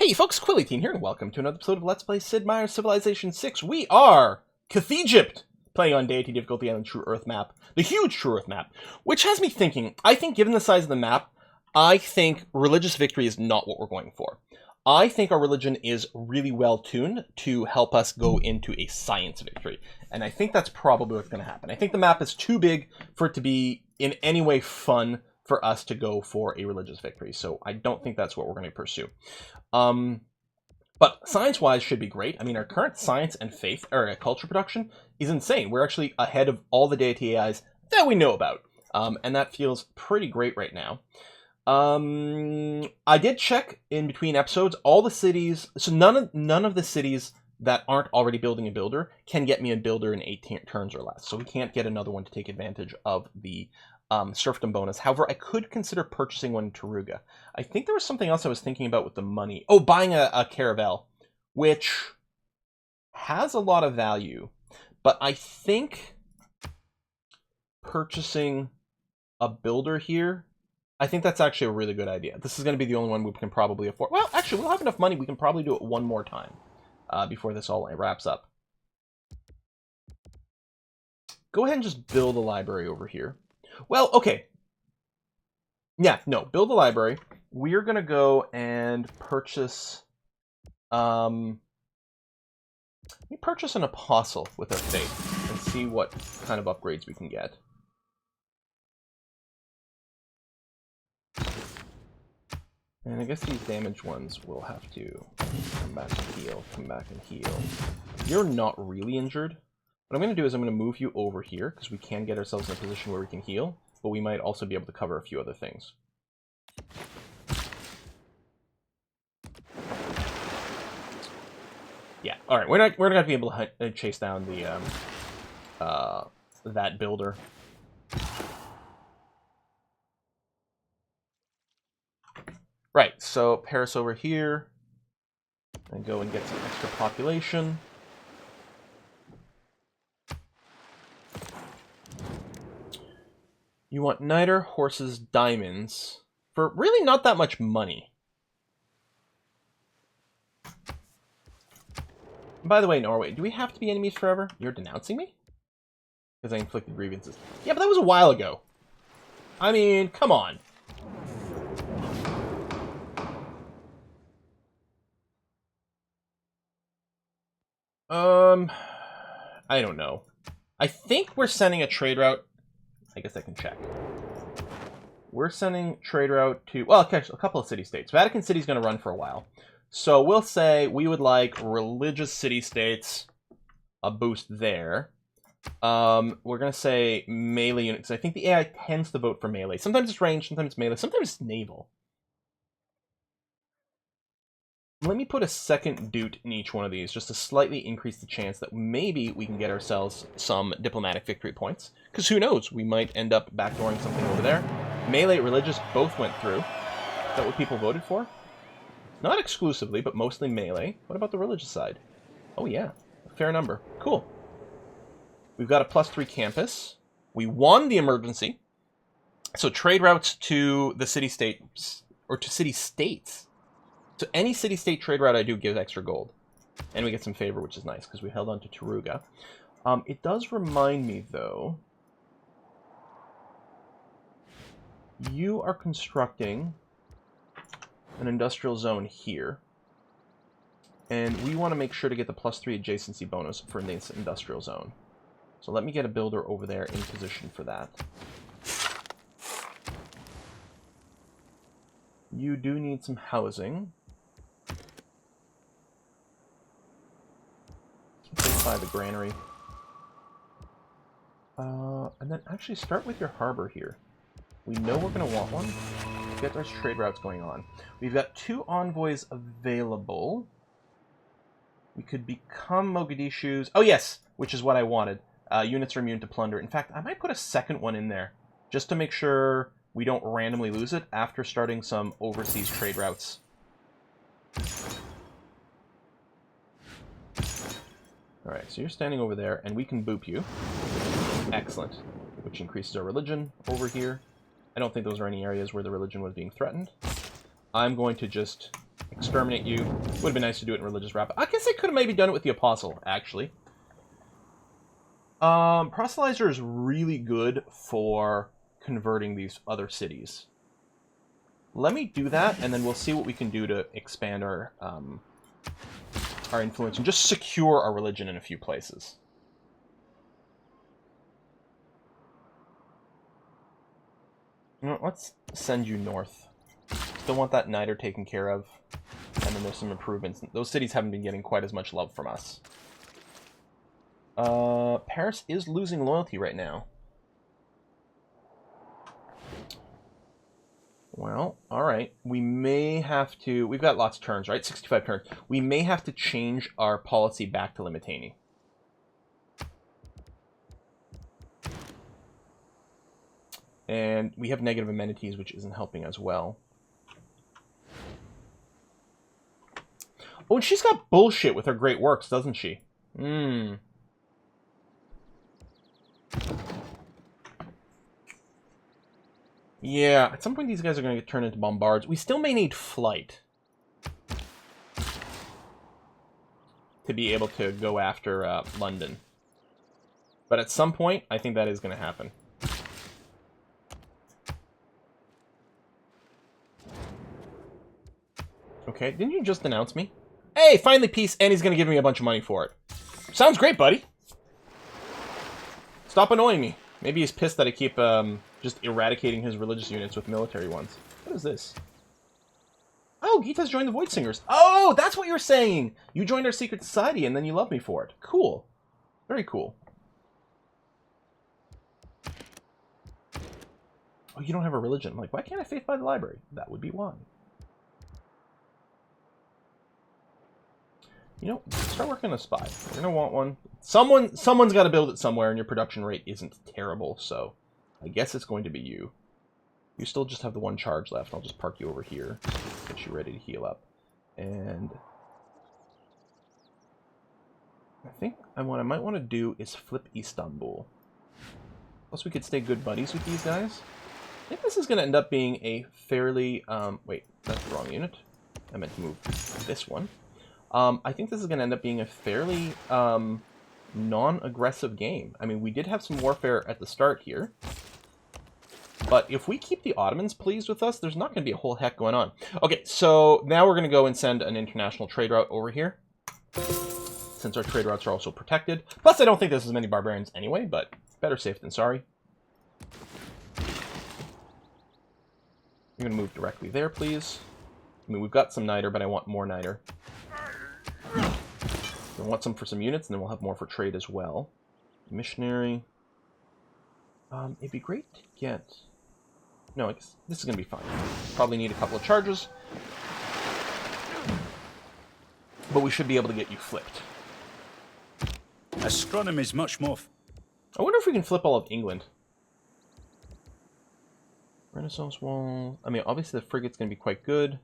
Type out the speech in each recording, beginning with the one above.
Hey folks, Quillyteen here, and welcome to another episode of Let's Play Sid Meier's Civilization 6. We are Cthegypt, playing on Deity difficulty on the True Earth map, the huge True Earth map, which has me thinking, I think given the size of the map, I think religious victory is not what we're going for. I think our religion is really well tuned to help us go into a science victory, and I think that's probably what's going to happen. I think the map is too big for it to be in any way fun for us to go for a religious victory, so I don't think that's what we're going to pursue. But science-wise should be great. I mean, our current science and faith, or culture production, is insane. We're actually ahead of all the Deity AIs that we know about, and that feels pretty great right now. I did check in between episodes, all the cities, so none of the cities that aren't already building a builder can get me a builder in 8 turns or less, so we can't get another one to take advantage of the serfdom bonus. However, I could consider purchasing one in Taruga. I think there was something else I was thinking about with the money. Oh, buying a caravel, which has a lot of value, but I think purchasing a builder here, I think that's actually a really good idea. This is going to be the only one we can probably afford. Well, actually, we'll have enough money. We can probably do it one more time before this all wraps up. Go ahead and just build a library over here. Well, okay. Yeah, no, build a library. We're going to go and purchase... let me purchase an apostle with our faith and see what kind of upgrades we can get. And I guess these damaged ones will have to come back and heal, come back and heal. You're not really injured. What I'm going to do is I'm going to move you over here, because we can get ourselves in a position where we can heal, but we might also be able to cover a few other things. Yeah, alright, we're not going to be able to chase down the that builder. Right, so Paris over here, and go and get some extra population. You want niter, horses, diamonds, for really not that much money. And by the way, Norway, do we have to be enemies forever? You're denouncing me? Because I inflicted grievances. Yeah, but that was a while ago. I mean, come on. I don't know. I think we're sending a trade route. I guess I can check. We're sending trade route to, well, okay, a couple of city-states. Vatican City's going to run for a while. So we'll say we would like religious city-states, a boost there. We're going to say melee units. I think the AI tends to vote for melee. Sometimes it's range, sometimes it's melee, sometimes it's naval. Let me put a second Doot in each one of these, just to slightly increase the chance that maybe we can get ourselves some diplomatic victory points. Because who knows, we might end up backdooring something over there. Melee, religious, both went through. Is that what people voted for? Not exclusively, but mostly melee. What about the religious side? Oh yeah, a fair number. Cool. We've got a +3 campus. We won the emergency. So trade routes to the city-states, or to city-states. So any city-state trade route I do gives extra gold. And we get some favor, which is nice, because we held on to Taruga. It does remind me, though... You are constructing an industrial zone here. And we want to make sure to get the +3 adjacency bonus for this industrial zone. So let me get a builder over there in position for that. You do need some housing. By the Granary. And then actually start with your harbor here. We know we're going to want one. Get those trade routes going on. We've got 2 envoys available. We could become Mogadishu's... Oh yes, which is what I wanted. Units are immune to plunder. In fact, I might put a second one in there, just to make sure we don't randomly lose it after starting some overseas trade routes. Alright, so you're standing over there, and we can boop you. Excellent. Which increases our religion over here. I don't think those are any areas where the religion was being threatened. I'm going to just exterminate you. Would have been nice to do it in religious rap. I guess I could have maybe done it with the apostle, actually. Proselytizer is really good for converting these other cities. Let me do that, and then we'll see what we can do to expand our influence and just secure our religion in a few places. You know, let's send you north. Still want that niter taken care of. And then there's some improvements. Those cities haven't been getting quite as much love from us. Paris is losing loyalty right now. Well, alright. We may have to... We've got lots of turns, right? 65 turns. We may have to change our policy back to Limitani. And we have negative amenities, which isn't helping as well. Oh, and she's got bullshit with her great works, doesn't she? Yeah, at some point these guys are going to get turned into bombards. We still may need flight to be able to go after London. But at some point, I think that is going to happen. Okay, didn't you just announce me? Hey, finally peace, and he's going to give me a bunch of money for it. Sounds great, buddy. Stop annoying me. Maybe he's pissed that I keep just eradicating his religious units with military ones. What is this? Oh, Gita's joined the Void Singers. Oh, that's what you're saying! You joined our secret society and then you love me for it. Cool. Very cool. Oh, you don't have a religion. I'm like, why can't I faith by the library? That would be why. You know, start working on a spy. You're gonna want one. Someone's got to build it somewhere, and your production rate isn't terrible, so I guess it's going to be you. You still just have the one charge left. I'll just park you over here, get you ready to heal up. And I think what I might want to do is flip Istanbul. Plus, we could stay good buddies with these guys. I think this is going to end up being a fairly... wait, that's the wrong unit. I meant to move this one. I think this is going to end up being a fairly non-aggressive game. I mean, we did have some warfare at the start here. But if we keep the Ottomans pleased with us, there's not going to be a whole heck going on. Okay, so now we're going to go and send an international trade route over here. Since our trade routes are also protected. Plus, I don't think there's as many barbarians anyway, but better safe than sorry. You're going to move directly there, please. I mean, we've got some niter, but I want more niter. I want some for some units, and then we'll have more for trade as well. Missionary. It'd be great to get... No, I guess this is going to be fine. Probably need a couple of charges. But we should be able to get you flipped. Astronomy is much more... I wonder if we can flip all of England. Renaissance wall... I mean, obviously the frigate's going to be quite good.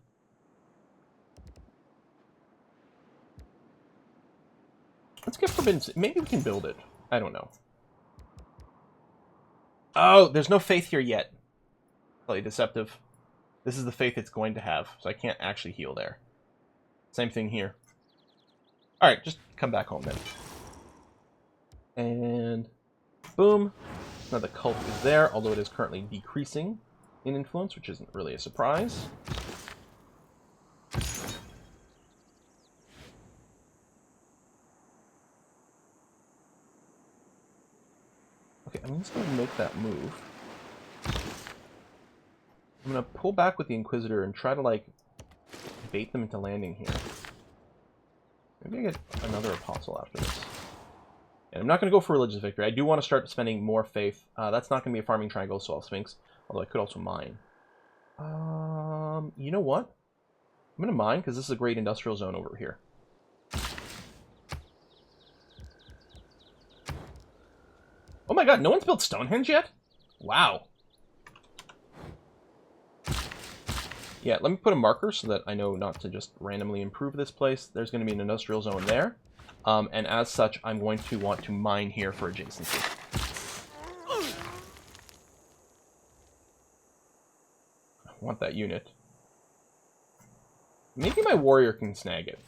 Let's get Forbidden... Maybe we can build it. I don't know. Oh, there's no faith here yet. Slightly deceptive. This is the faith it's going to have, so I can't actually heal there. Same thing here. Alright, just come back home then. And... boom. Now the cult is there, although it is currently decreasing in influence, which isn't really a surprise. Okay, I'm just going to make that move. I'm going to pull back with the Inquisitor and try to, like, bait them into landing here. Maybe I get another Apostle after this. And I'm not going to go for Religious Victory. I do want to start spending more faith. That's not going to be a farming triangle, so I'll Sphinx. Although I could also mine. You know what? I'm going to mine, because this is a great industrial zone over here. Oh my god, no one's built Stonehenge yet? Wow. Yeah, let me put a marker so that I know not to just randomly improve this place. There's going to be an industrial zone there. And as such, I'm going to want to mine here for adjacency. I want that unit. Maybe my warrior can snag it.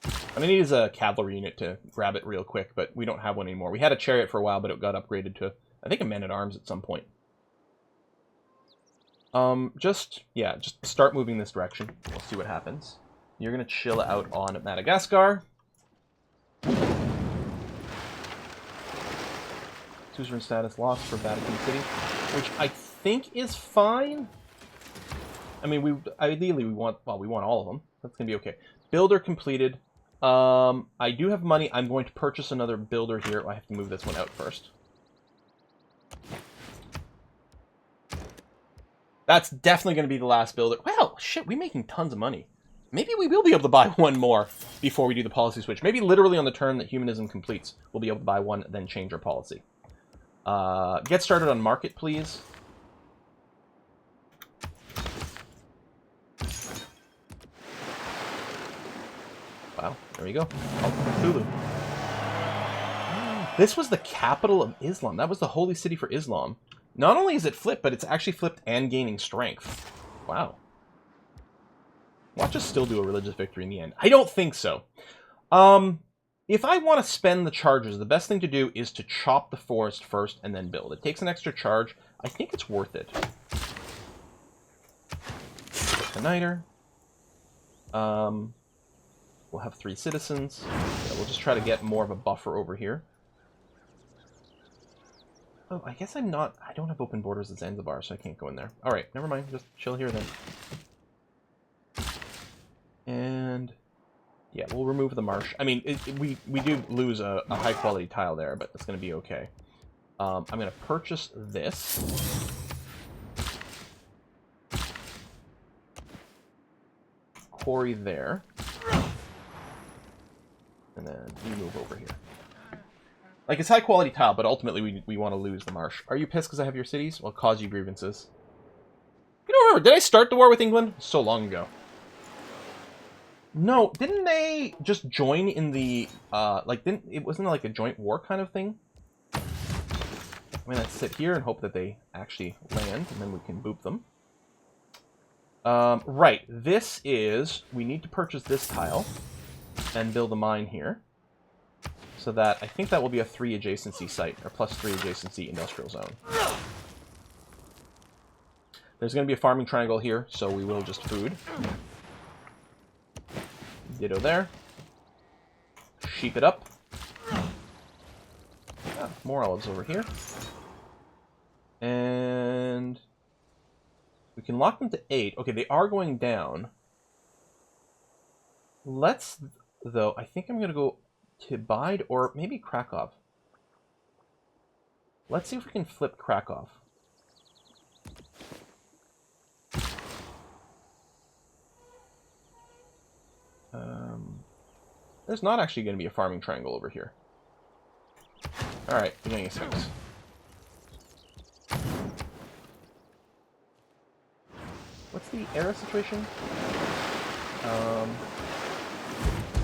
I'm going to use a cavalry unit to grab it real quick, but we don't have one anymore. We had a chariot for a while, but it got upgraded to, I think, a man-at-arms at some point. Just start moving this direction. We'll see what happens. You're going to chill out on Madagascar. Suzerain status lost for Vatican City, which I think is fine. I mean, ideally we want all of them. That's going to be okay. Builder completed. I do have money. I'm going to purchase another builder here. I have to move this one out first. That's definitely going to be the last builder. Well, shit, we're making tons of money. Maybe we will be able to buy one more before we do the policy switch. Maybe literally on the turn that humanism completes, we'll be able to buy one, then change our policy. Get started on market, please. Wow, there we go. Cthulhu. This was the capital of Islam. That was the holy city for Islam. Not only is it flipped, but it's actually flipped and gaining strength. Wow. Watch us still do a religious victory in the end. I don't think so. If I want to spend the charges, the best thing to do is to chop the forest first and then build. It takes an extra charge. I think it's worth it. Igniter. We'll have 3 citizens. Yeah, we'll just try to get more of a buffer over here. Oh, I guess I don't have open borders at Zanzibar, so I can't go in there. Alright, never mind. Just chill here then. And yeah, we'll remove the marsh. I mean, we do lose a high-quality tile there, but it's going to be okay. I'm going to purchase this. Quarry there. And then we move over here. Like, it's high-quality tile, but ultimately we want to lose the marsh. Are you pissed because I have your cities? Well, cause you grievances. You don't remember, did I start the war with England? So long ago. No, didn't they just join in the, it wasn't like a joint war kind of thing? I'm gonna sit here and hope that they actually land, and then we can boop them. Right, this is, we need to purchase this tile, and build a mine here. So that, I think that will be a 3 adjacency site, or plus 3 adjacency industrial zone. There's gonna be a farming triangle here, so we will just food. Ditto there. Sheep it up. Ah, more olives over here. And we can lock them to 8. Okay, they are going down. Let's, though, I think I'm going to go to Bide or maybe Krakow. Let's see if we can flip Krakow. There's not actually going to be a farming triangle over here. Alright, beginning of 6. What's the era situation?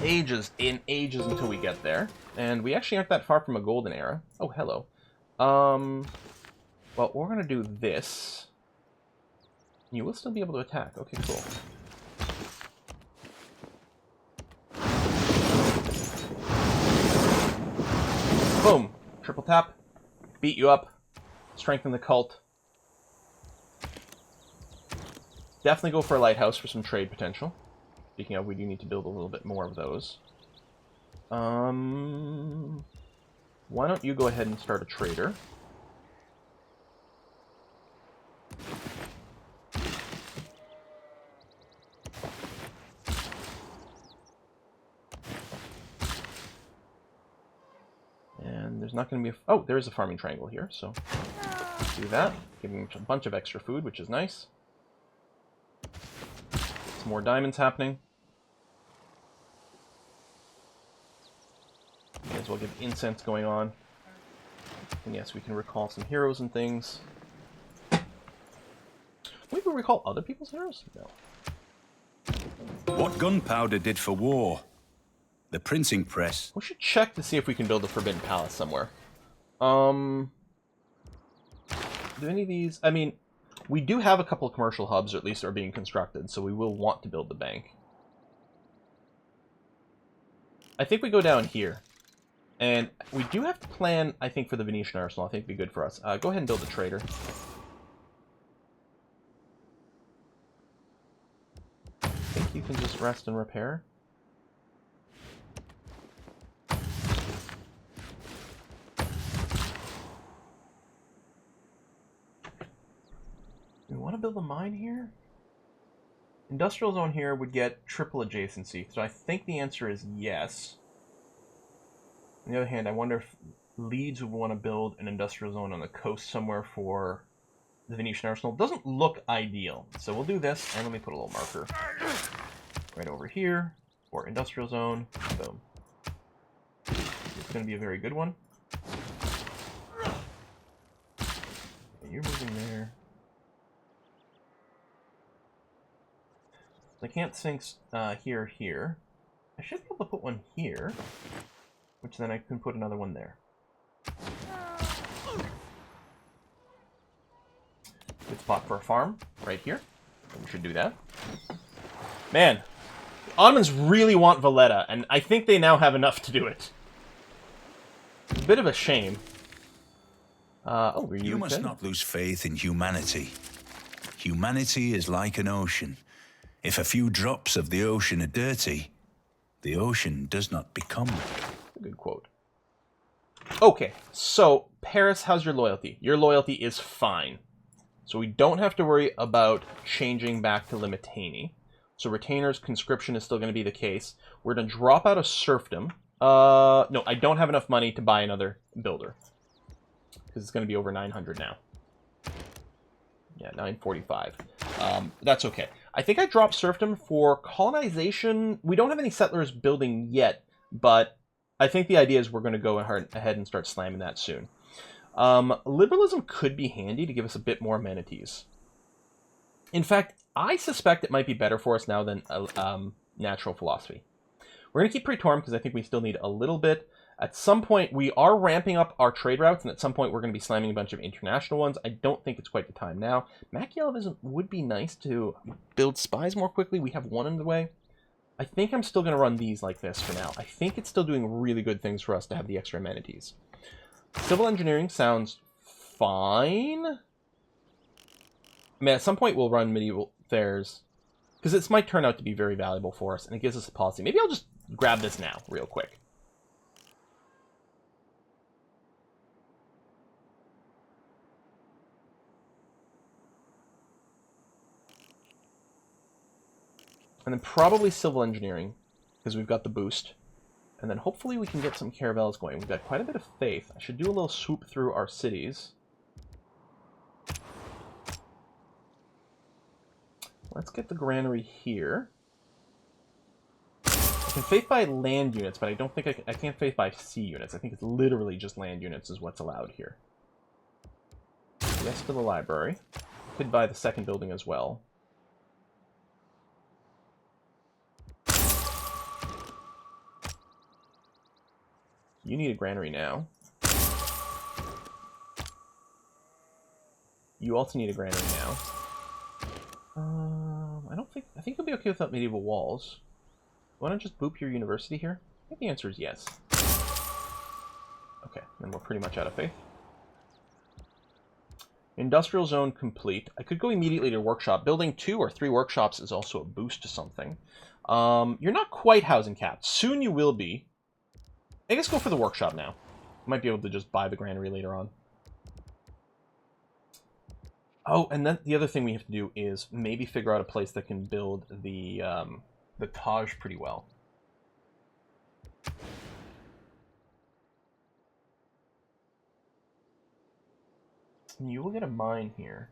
Ages until we get there. And we actually aren't that far from a golden era. Oh, hello. Well, we're going to do this. You will still be able to attack. Okay, cool. Boom. Triple tap. Beat you up. Strengthen the cult. Definitely go for a lighthouse for some trade potential. Speaking of, we do need to build a little bit more of those. Why don't you go ahead and start a trader? And there's not going to be a... Oh, there is a farming triangle here, so do that. Giving a bunch of extra food, which is nice. Some more diamonds happening. May as well get incense going on. And yes, we can recall some heroes and things. We can recall other people's heroes? No. What gunpowder did for war? The printing press. We should check to see if we can build a Forbidden Palace somewhere. Do any of these... I mean, we do have a couple of commercial hubs, or at least are being constructed, so we will want to build the bank. I think we go down here. And we do have to plan, I think, for the Venetian arsenal. I think it'd be good for us. Go ahead and build a trader. I think you can just rest and repair. We want to build a mine here? Industrial zone here would get triple adjacency, so I think the answer is yes. On the other hand, I wonder if Leeds would want to build an industrial zone on the coast somewhere for the Venetian arsenal. Doesn't look ideal, so we'll do this, and let me put a little marker right over here for industrial zone. Boom. It's going to be a very good one. You're moving there. I can't sink here. I should be able to put one here, which then I can put another one there. Good spot for a farm, right here. We should do that. Man, the Ottomans really want Valletta, and I think they now have enough to do it. It's a bit of a shame. You must not lose faith in humanity. Humanity is like an ocean. If a few drops of the ocean are dirty, the ocean does not become. A good quote. Okay, so Paris, how's your loyalty? Your loyalty is fine. So we don't have to worry about changing back to Limitani. So retainers, conscription is still going to be the case. We're going to drop out of serfdom. No, I don't have enough money to buy another builder. Because it's going to be over 900 now. Yeah, 945. That's okay. I think I dropped serfdom for colonization. We don't have any settlers building yet, but I think the idea is we're going to go ahead and start slamming that soon. Liberalism could be handy to give us a bit more amenities. In fact, I suspect it might be better for us now than natural philosophy. We're going to keep Praetorum because I think we still need a little bit. At some point, we are ramping up our trade routes, and at some point we're going to be slamming a bunch of international ones. I don't think it's quite the time now. Machiavellism would be nice to build spies more quickly. We have one in the way. I think I'm still going to run these like this for now. I think it's still doing really good things for us to have the extra amenities. Civil engineering sounds fine. I mean, at some point we'll run medieval fairs, because this might turn out to be very valuable for us, and it gives us a policy. Maybe I'll just grab this now, real quick. And then probably civil engineering, because we've got the boost. And then hopefully we can get some caravels going. We've got quite a bit of faith. I should do a little swoop through our cities. Let's get the granary here. I can faith by land units, but I don't think I can't faith by sea units. I think it's literally just land units is what's allowed here. Yes to the library. Could buy the second building as well. You need a granary now. You also need a granary now. I think you'll be okay without medieval walls. Want to just boop your university here? I think the answer is yes. Okay, then we're pretty much out of faith. Industrial zone complete. I could go immediately to workshop. Building 2 or 3 workshops is also a boost to something. You're not quite housing capped. Soon you will be. I guess go for the workshop now. Might be able to just buy the granary later on. Oh, and then the other thing we have to do is maybe figure out a place that can build the Taj pretty well. And you will get a mine here.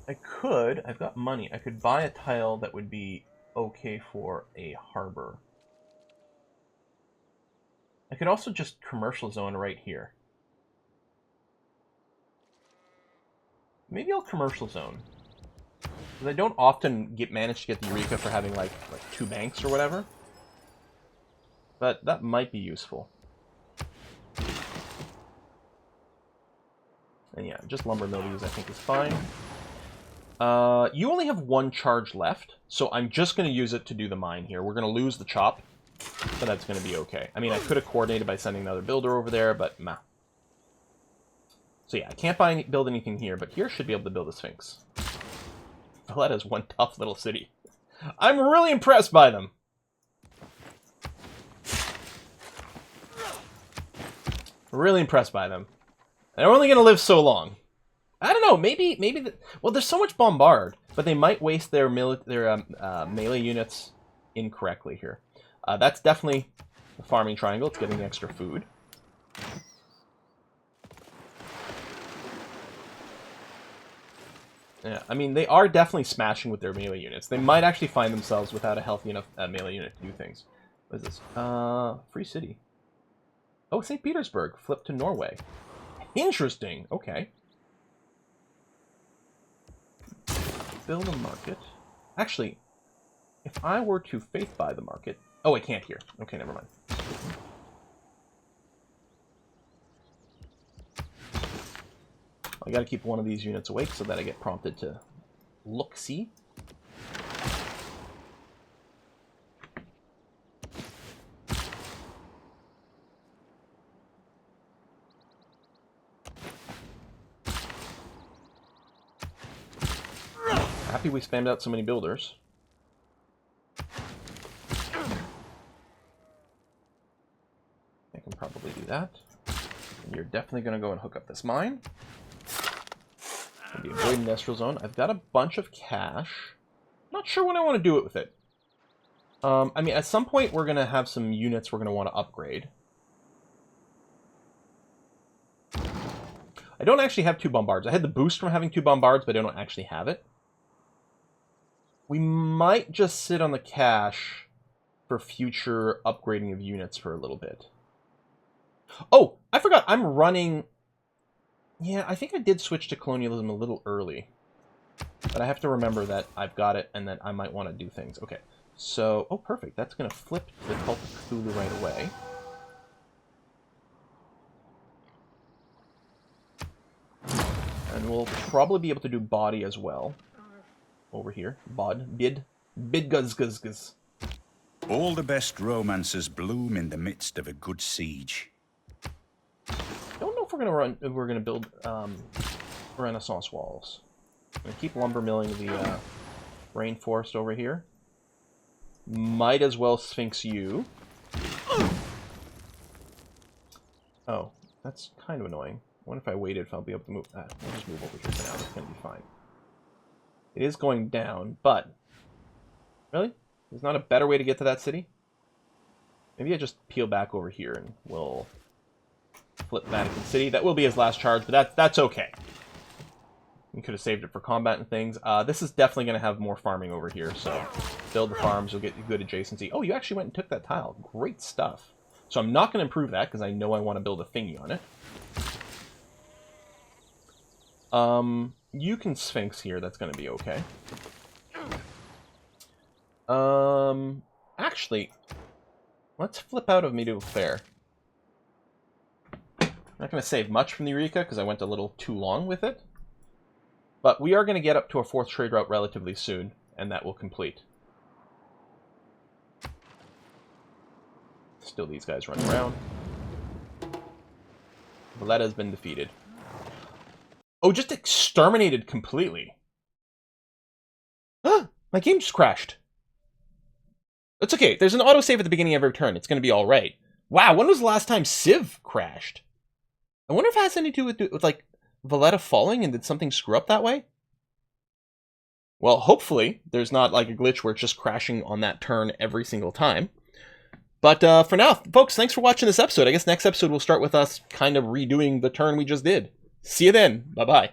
I've got money. I could buy a tile that would be okay for a harbor. I could also just commercial zone right here. Maybe I'll commercial zone. Because I don't often manage to get the Eureka for having like 2 banks or whatever. But that might be useful. And yeah, just lumber mill use I think is fine. You only have 1 charge left, so I'm just going to use it to do the mine here. We're going to lose the chop, but that's going to be okay. I mean, I could have coordinated by sending another builder over there, but meh. So yeah, I can't build anything here, but here should be able to build a Sphinx. Valletta's one tough little city. I'm really impressed by them. Really impressed by them. They're only going to live so long. I don't know, maybe well, there's so much bombard, but they might waste their melee units incorrectly here. That's definitely the farming triangle. It's getting extra food. Yeah, I mean, they are definitely smashing with their melee units. They might actually find themselves without a healthy enough melee unit to do things. What is this? Free city. Oh, St. Petersburg. Flip to Norway. Interesting. Okay. Build a market. Actually, if I were to faith buy the market... Oh, I can't here. Okay, never mind. I gotta keep one of these units awake so that I get prompted to look-see. Happy we spammed out so many builders. I can probably do that. And you're definitely going to go and hook up this mine. Maybe avoid industrial zone. I've got a bunch of cash. Not sure what I want to do with it. I mean, at some point we're going to have some units we're going to want to upgrade. I don't actually have 2 bombards. I had the boost from having 2 bombards, but I don't actually have it. We might just sit on the cash for future upgrading of units for a little bit. Oh, I forgot. I'm running... Yeah, I think I did switch to colonialism a little early. But I have to remember that I've got it and that I might want to do things. Okay, so... Oh, perfect. That's going to flip the Cult of Cthulhu right away. And we'll probably be able to do body as well. Over here. Bid guz guz guz. All the best romances bloom in the midst of a good siege. Don't know if we're gonna build Renaissance walls. I'm gonna keep lumber milling the rainforest over here. Might as well Sphinx you. Oh, that's kind of annoying. I wonder if I waited if I'll be able to move that. I'll just move over here for now. It's gonna be fine. It is going down, but... Really? There's not a better way to get to that city? Maybe I just peel back over here and we'll flip Vatican City. That will be his last charge, but that's okay. We could have saved it for combat and things. This is definitely going to have more farming over here, so build the farms, you'll get good adjacency. Oh, you actually went and took that tile. Great stuff. So I'm not going to improve that because I know I want to build a thingy on it. You can Sphinx here, that's going to be okay. Actually, let's flip out of medieval fair. I'm not going to save much from the Eureka because I went a little too long with it. But we are going to get up to a 4th trade route relatively soon, and that will complete. Still these guys running around. Valletta's been defeated. Oh, just exterminated completely. My game just crashed. It's okay. There's an autosave at the beginning of every turn. It's going to be all right. Wow, when was the last time Civ crashed? I wonder if it has anything to do with like, Valletta falling and did something screw up that way? Well, hopefully there's not like a glitch where it's just crashing on that turn every single time. But for now, folks, thanks for watching this episode. I guess next episode we'll start with us kind of redoing the turn we just did. See you then. Bye-bye.